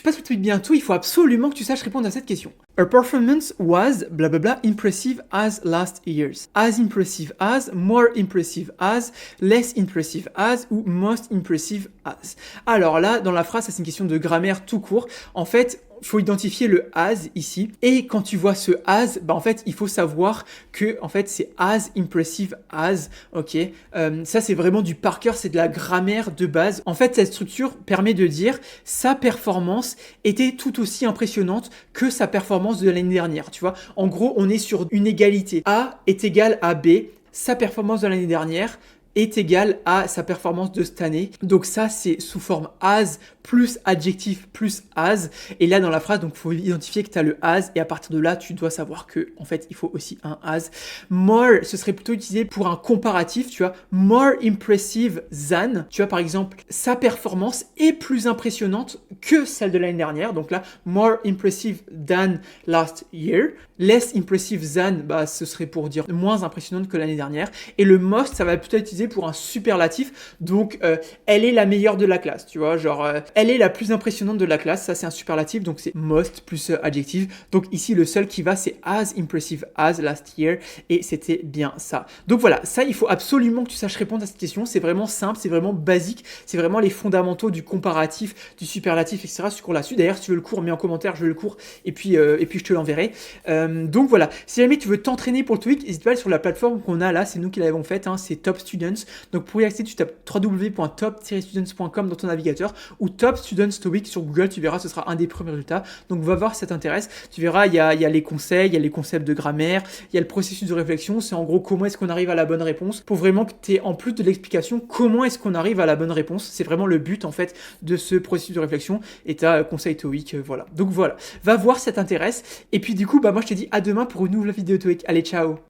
tu passes le TOEIC bientôt, il faut absolument que tu saches répondre à cette question. Her performance was blablabla impressive as last year's. As impressive as, more impressive as, less impressive as ou most impressive as. Alors là, dans la phrase, ça c'est une question de grammaire tout court. En fait, il faut identifier le as ici. Et quand tu vois ce as, bah en fait, il faut savoir que en fait, c'est as impressive as. Ok, ça c'est vraiment du par cœur, c'est de la grammaire de base. En fait, cette structure permet de dire sa performance était tout aussi impressionnante que sa performance de l'année dernière. Tu vois, en gros, on est sur une égalité. A est égal à B. Sa performance de l'année dernière est égal à sa performance de cette année. Donc ça, c'est sous forme as plus adjectif plus as. Et là, dans la phrase, donc il faut identifier que tu as le as et à partir de là, tu dois savoir que en fait, il faut aussi un as. More, ce serait plutôt utilisé pour un comparatif, tu vois. More impressive than. Tu vois, par exemple, sa performance est plus impressionnante que celle de l'année dernière. Donc là, more impressive than last year. Less impressive than, bah, ce serait pour dire moins impressionnante que l'année dernière. Et le most, ça va plutôt être utilisé pour un superlatif. Donc, elle est la meilleure de la classe, tu vois. Genre, elle est la plus impressionnante de la classe. Ça, c'est un superlatif. Donc, c'est most plus adjectif. Donc, ici, le seul qui va, c'est as impressive as last year. Et c'était bien ça. Donc, voilà. Ça, il faut absolument que tu saches répondre à cette question. C'est vraiment simple. C'est vraiment basique. C'est vraiment les fondamentaux du comparatif, du superlatif, etc. Ce qu'on l'a su. D'ailleurs, si tu veux le cours, mets en commentaire. Je veux le cours. Et puis je te l'enverrai. Donc voilà, si jamais tu veux t'entraîner pour le TOEIC, n'hésite pas à aller sur la plateforme qu'on a là, c'est nous qui l'avons faite, hein, c'est Top Students. Donc pour y accéder, tu tapes www.top-students.com dans ton navigateur ou Top Students TOEIC sur Google, tu verras, ce sera un des premiers résultats. Donc va voir si ça t'intéresse. Tu verras, il y a les conseils, il y a les concepts de grammaire, il y a le processus de réflexion, c'est en gros comment est-ce qu'on arrive à la bonne réponse pour vraiment que tu aies en plus de l'explication comment est-ce qu'on arrive à la bonne réponse. C'est vraiment le but en fait de ce processus de réflexion et tu as conseil TOEIC, voilà. Donc voilà, va voir si ça t'intéresse. Et puis du coup, bah moi je te dis à demain pour une nouvelle vidéo TOEIC. Allez, ciao!